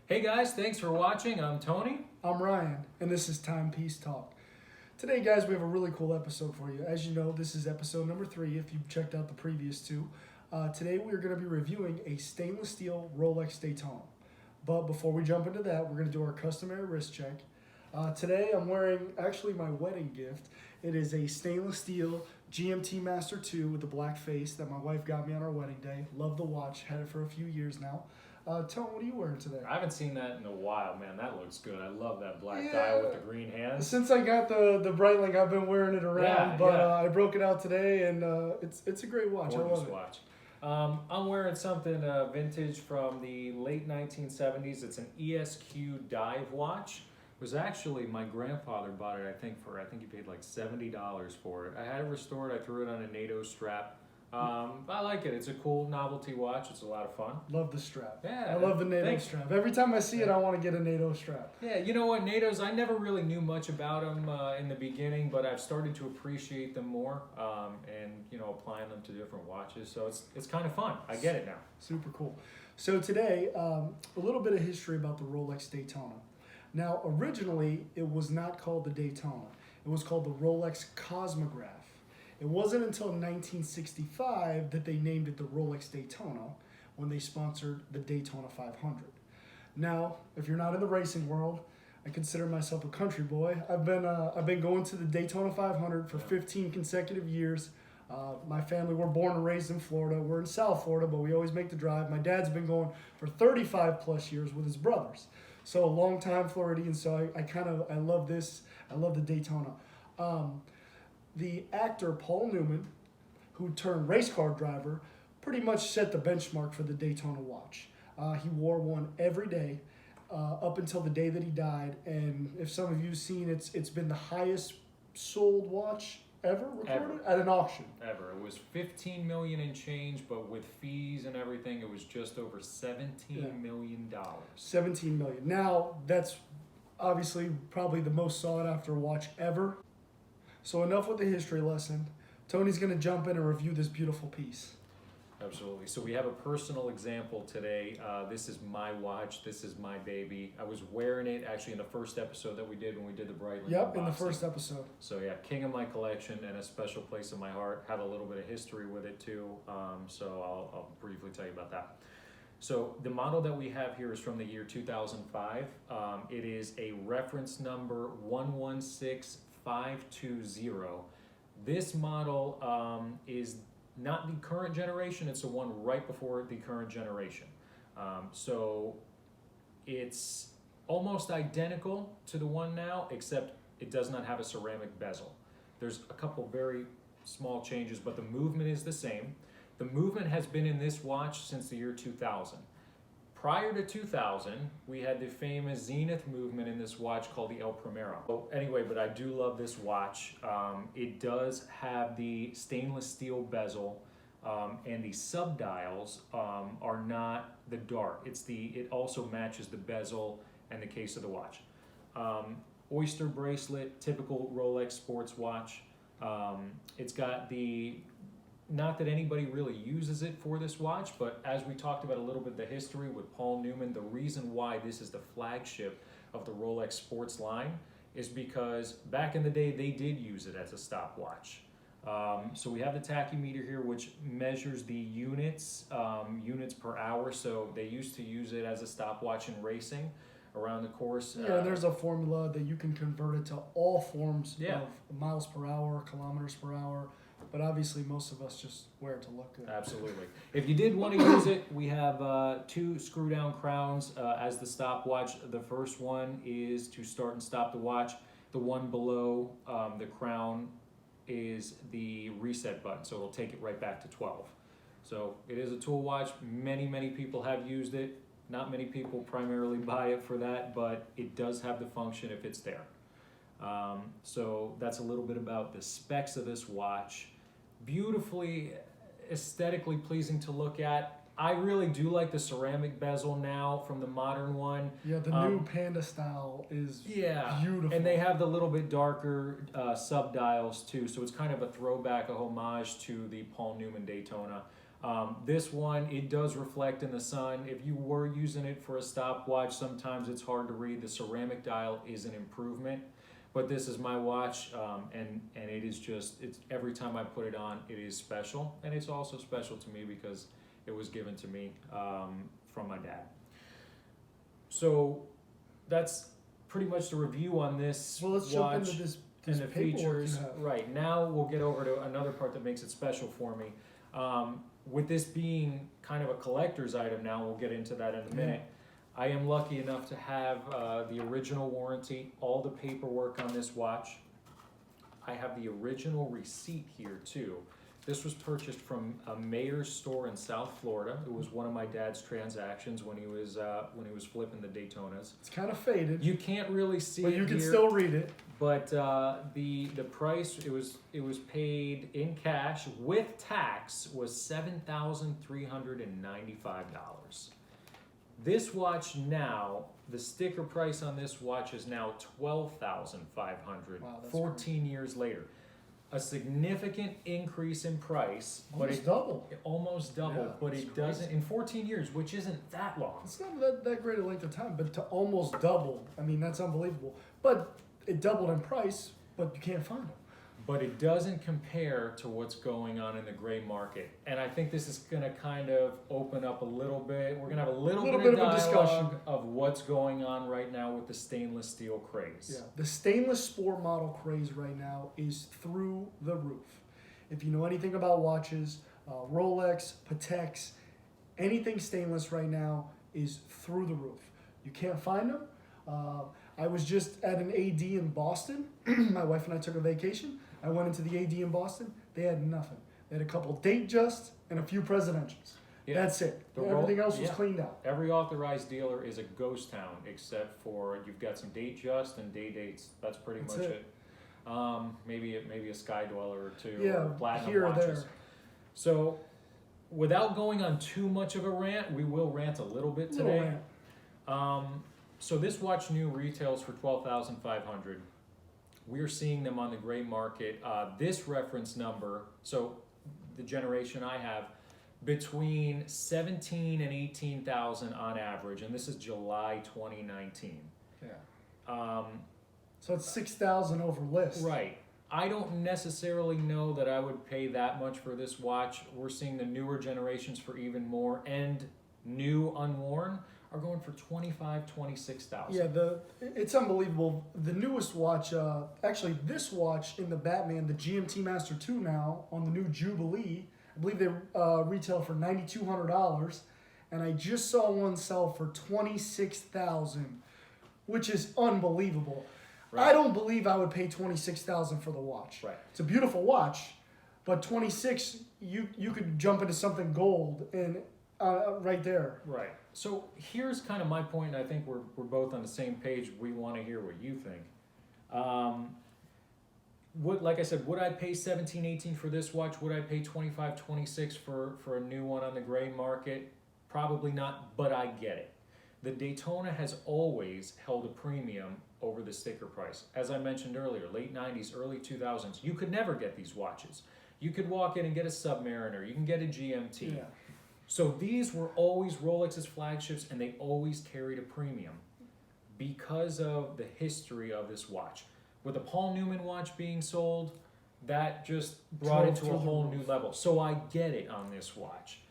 Hey guys, thanks for watching. I'm Tony. I'm Ryan, and this is Timepiece Talk. Today, guys, we have a really cool episode for you. As you know, this is episode number 3, if you've checked out the previous 2. Today, we're going to be reviewing a stainless steel Rolex Daytona. But before we jump into that, we're going to do our customary wrist check. Today, I'm wearing, actually, my wedding gift. It is a stainless steel GMT Master 2 with a black face that my wife got me on our wedding day. Love the watch. Had it for a few years now. Tone, what are you wearing today? I haven't seen that in a while, man. That looks good. I love that black dial with the green hands. Since I got the Breitling, I've been wearing it around, I broke it out today, and it's a great watch. Gorgeous I love it. watch. I'm wearing something vintage from the late 1970s. It's an ESQ dive watch. It was actually, my grandfather bought it, I think he paid like $70 for it. I had it restored. I threw it on a NATO strap. I like it. It's a cool novelty watch. It's a lot of fun. Love the strap. Yeah, I love the NATO strap. Every time I see it, I want to get a NATO strap. Yeah, you know what, NATOs, I never really knew much about them in the beginning, but I've started to appreciate them more and, applying them to different watches. So it's kind of fun. I get it now. Super cool. So today, a little bit of history about the Rolex Daytona. Now, originally, it was not called the Daytona. It was called the Rolex Cosmograph. It wasn't until 1965 that they named it the Rolex Daytona when they sponsored the Daytona 500. Now, if you're not in the racing world, I consider myself a country boy. I've been going to the Daytona 500 for 15 consecutive years. My family, we're born and raised in Florida. We're in South Florida, but we always make the drive. My dad's been going for 35 plus years with his brothers. So a long time Floridian, so I love this. I love the Daytona. The actor Paul Newman, who turned race car driver, pretty much set the benchmark for the Daytona watch. He wore one every day up until the day that he died. And if some of you have seen it, it's been the highest sold watch ever recorded at an auction. Ever. It was 15 million and change, but with fees and everything, it was just over $17 million. 17 million. Now, that's obviously probably the most sought after watch ever. So enough with the history lesson. Tony's going to jump in and review this beautiful piece. Absolutely. So we have a personal example today. This is my watch. This is my baby. I was wearing it actually in the first episode that we did when we did the Breitling Yep, unboxing. in the first episode. So yeah, king of my collection and a special place in my heart. Have a little bit of history with it too. So I'll briefly tell you about that. So the model that we have here is from the year 2005. It is a reference number 116520. This model is not the current generation, it's the one right before the current generation. So it's almost identical to the one now, except it does not have a ceramic bezel. There's a couple very small changes, but the movement is the same. The movement has been in this watch since the year 2000. Prior to 2000, we had the famous zenith movement in this watch called the El Primero. So anyway, but I do love this watch. It does have the stainless steel bezel, and the subdials are not the dart. It also matches the bezel and the case of the watch. Oyster bracelet, typical Rolex sports watch. It's got the, not that anybody really uses it for this watch, but as we talked about a little bit of the history with Paul Newman, the reason why this is the flagship of the Rolex sports line is because back in the day they did use it as a stopwatch. So we have the tachymeter here, which measures the units per hour. So they used to use it as a stopwatch in racing around the course. Yeah, there's a formula that you can convert it to all forms of miles per hour, kilometers per hour. But obviously, most of us just wear it to look good. Absolutely. If you did want to use it, we have 2 screw-down crowns as the stopwatch. The first one is to start and stop the watch. The one below the crown is the reset button, so it'll take it right back to 12. So it is a tool watch. Many, many people have used it. Not many people primarily buy it for that, but it does have the function if it's there. So that's a little bit about the specs of this watch. Beautifully, aesthetically pleasing to look at. I really do like the ceramic bezel now from the modern one. Yeah, the new Panda style is beautiful. And they have the little bit darker subdials too, so it's kind of a throwback, a homage to the Paul Newman Daytona. This one, it does reflect in the sun. If you were using it for a stopwatch, sometimes it's hard to read. The ceramic dial is an improvement, but this is my watch, and it is just, it's every time I put it on, it is special, and it's also special to me because it was given to me from my dad. So that's pretty much the review on this Well, let's watch jump into this and the paperwork features. you have. Right, now we'll get over to another part that makes it special for me. With this being kind of a collector's item now, we'll get into that in a minute. I am lucky enough to have the original warranty, all the paperwork on this watch. I have the original receipt here too. This was purchased from a Mayor's store in South Florida. It was one of my dad's transactions when he was flipping the Daytonas. It's kind of faded, You can't really see but it you can here, still read it. but the price, it was paid in cash with tax, was $7,395. This watch now, the sticker price on this watch is now $12,500. Wow, that's 14 years later, a significant increase in price, but Almost it double. almost doubled. Yeah, but it's it doesn't in 14 years, which isn't that long. It's not that great a length of time, but to almost double, I mean, that's unbelievable. But it doubled in price, but you can't find them. But it doesn't compare to what's going on in the gray market. And I think this is going to kind of open up a little bit. We're going to have a little bit bit of of a dialogue discussion of what's going on right now with the stainless steel craze. Yeah, the stainless sport model craze right now is through the roof. If you know anything about watches, Rolex, Pateks, anything stainless right now is through the roof. You can't find them. I was just at an AD in Boston. My wife and I took a vacation. I went into the AD in Boston. They had nothing. They had a couple date just and a few presidentials. Yeah. That's it. The Everything else was yeah. cleaned out. Every authorized dealer is a ghost town, except for you've got some date just and day dates. That's pretty That's much it. Maybe a Sky Dweller or two, Yeah, or platinum here or watches. there. So, without going on too much of a rant, we will rant a little bit Little today. rant. So this watch new retails for $12,500. We're seeing them on the gray market. This reference number, so the generation I have, between 17 and 18,000 on average, and this is July 2019. Yeah. So it's 6,000 over list. Right. I don't necessarily know that I would pay that much for this watch. We're seeing the newer generations for even more, and new unworn are going for 25, 26,000. Yeah, it's unbelievable. The newest watch, actually this watch in the Batman, the GMT Master 2 now on the new Jubilee, I believe they retail for $9,200, and I just saw one sell for $26,000, which is unbelievable. Right. I don't believe I would pay $26,000 for the watch. Right. It's a beautiful watch, but 26, you could jump into something gold and right there. Right. So here's kind of my point, and I think we're both on the same page. We want to hear what you think. Like I said, would I pay 17, 18 for this watch? Would I pay 25, 26 for a new one on the gray market? Probably not, but I get it. The Daytona has always held a premium over the sticker price. As I mentioned earlier, late 90s, early 2000s, you could never get these watches. You could walk in and get a Submariner, you can get a GMT. Yeah. So these were always Rolex's flagships, and they always carried a premium because of the history of this watch. With a Paul Newman watch being sold, that just brought it to a whole new level. So I get it on this watch.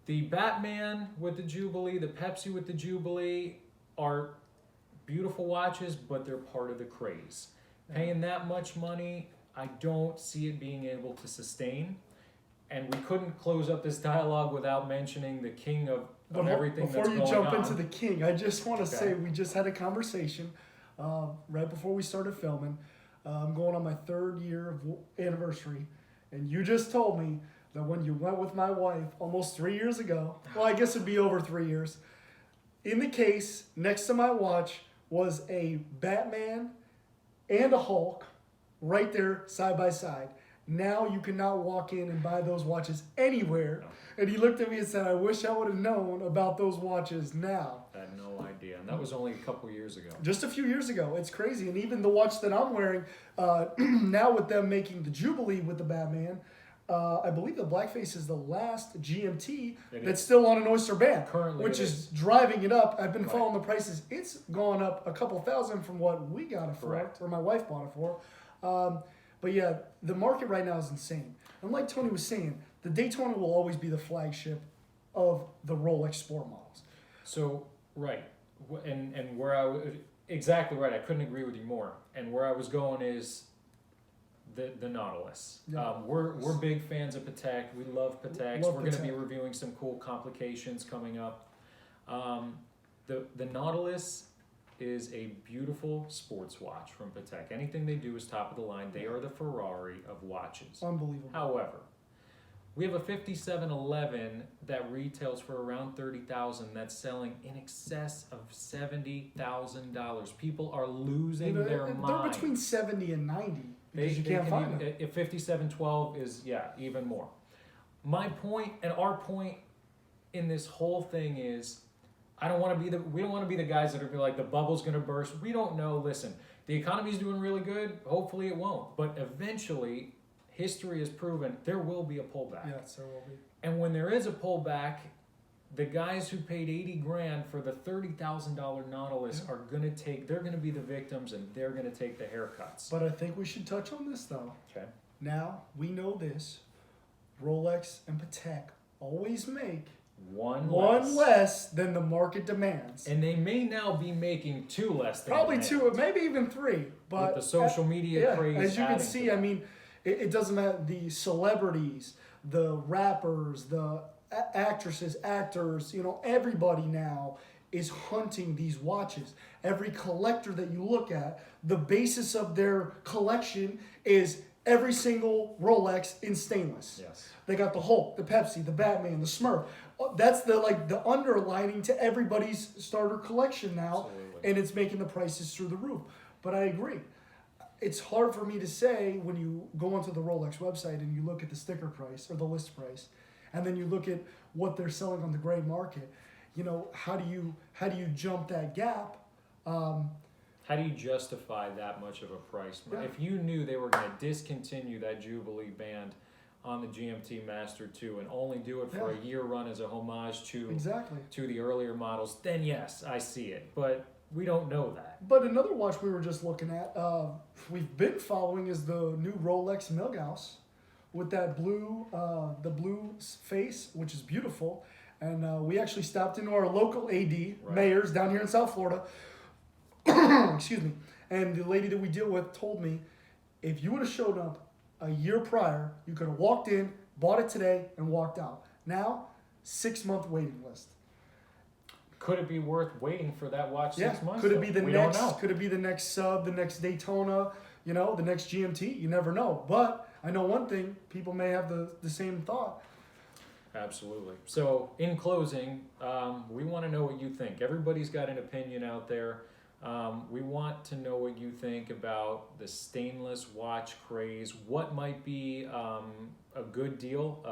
The Batman with the Jubilee, the Pepsi with the Jubilee are beautiful watches, but they're part of the craze. Paying that much money, I don't see it being able to sustain. And we couldn't close up this dialogue without mentioning the king of everything that's going on. Before you jump into the king, I just want to Okay. say we just had a conversation right before we started filming. I'm going on my 3rd year of anniversary, and you just told me that when you went with my wife almost 3 years ago, well, I guess it'd be over 3 years, in the case next to my watch was a Batman and a Hulk right there side by side. Now you cannot walk in and buy those watches anywhere. No. And he looked at me and said, I wish I would have known about those watches now. I had no idea. And that was only a couple years ago. Just a few years ago. It's crazy. And even the watch that I'm wearing, now with them making the Jubilee with the Batman, I believe the Blackface is the last GMT It that's is. still on an Oyster band, Currently which it is is. driving it up. I've been Right. following the prices. It's gone up a couple thousand from what we got it for, Correct. or my wife bought it for. But yeah, the market right now is insane. And like Tony was saying, the Daytona will always be the flagship of the Rolex sport models. So, right. And where I was, exactly right. I couldn't agree with you more. And where I was going is the Nautilus. Yeah. We're big fans of Patek. We love Pateks. Love We're going to be Patek. reviewing some cool complications coming up. The Nautilus is a beautiful sports watch from Patek. Anything they do is top of the line. They are the Ferrari of watches. Unbelievable. However, we have a 5711 that retails for around $30,000. That's selling in excess of $70,000. People are losing their They're mind. between 70 and 90 because you They can't can find even, them. if 5712 is even more. My point and our point in this whole thing is, we don't want to be the guys that are be like the bubble's gonna burst. We don't know. Listen, the economy's doing really good. Hopefully it won't, but eventually, history has proven there will be a pullback. Yes, there will be. And when there is a pullback, the guys who paid $80,000 for the $30,000 Nautilus are gonna be the victims, and they're gonna take the haircuts. But I think we should touch on this though. Okay. Now we know this. Rolex and Patek always make One less than the market demands. And they may now be making two less than Probably demand. two, maybe even three. But With the social media craze as you can adding see, to I that. mean, it doesn't matter. The celebrities, the rappers, the actresses, actors, everybody now is hunting these watches. Every collector that you look at, the basis of their collection is every single Rolex in stainless. Yes. They got the Hulk, the Pepsi, the Batman, the Smurf. That's the underlining to everybody's starter collection now, Absolutely. and it's making the prices through the roof. But I agree. It's hard for me to say when you go onto the Rolex website and you look at the sticker price or the list price, and then you look at what they're selling on the gray market. How do you jump that gap? How do you justify that much of a price? Yeah. If you knew they were going to discontinue that Jubilee band on the GMT Master 2 and only do it for Yeah. a year run as a homage to Exactly. the earlier models, then yes, I see it. But we don't know that. But another watch we were just looking at, we've been following is the new Rolex Milgauss with that blue, the blue face, which is beautiful. And we actually stopped into our local AD, Right. Mayors, down here in South Florida. Excuse me. And the lady that we deal with told me, if you would have showed up a year prior, you could have walked in, bought it today, and walked out. Now, 6-month waiting list. Could it be worth waiting for that watch 6 months? Could it though? be the We next? don't know. Could it be the next sub, the next Daytona? The next GMT? You never know. But I know one thing: people may have the same thought. Absolutely. So, in closing, we want to know what you think. Everybody's got an opinion out there. We want to know what you think about the stainless watch craze. What might be a good deal?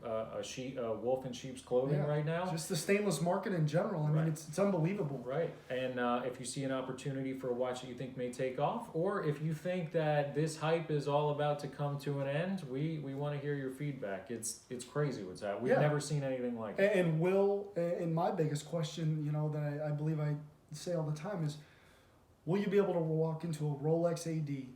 A wolf in sheep's clothing Yeah. right now. Just the stainless market in general. I mean, Right. it's unbelievable. Right. And if you see an opportunity for a watch that you think may take off, or if you think that this hype is all about to come to an end, we want to hear your feedback. It's crazy what's happening. We've Yeah. never seen anything like it. And my biggest question, that I believe I say all the time is, will you be able to walk into a Rolex AD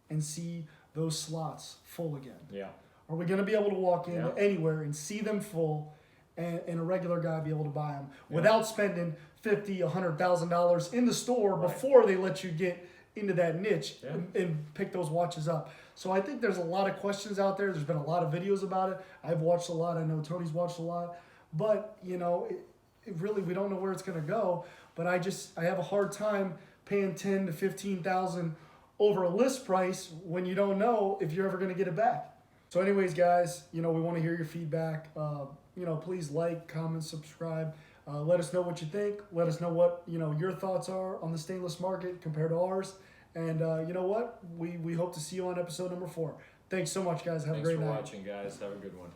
and see those slots full again? Yeah. Are we going to be able to walk in Yeah. anywhere and see them full, and a regular guy be able to buy them Yeah. without spending $50,000, $100,000 in the store Right. before they let you get into that niche Yeah. and pick those watches up? So I think there's a lot of questions out there. There's been a lot of videos about it. I've watched a lot. I know Tony's watched a lot, but it really, we don't know where it's going to go. But I have a hard time paying $10,000 to $15,000 over a list price when you don't know if you're ever going to get it back. So anyways, guys, we want to hear your feedback. Please like, comment, subscribe. Let us know what you think. Let us know what, your thoughts are on the stainless market compared to ours. And you know what? We hope to see you on episode number 4. Thanks so much, guys. Have Thanks a great for night. watching, guys. Have a good one.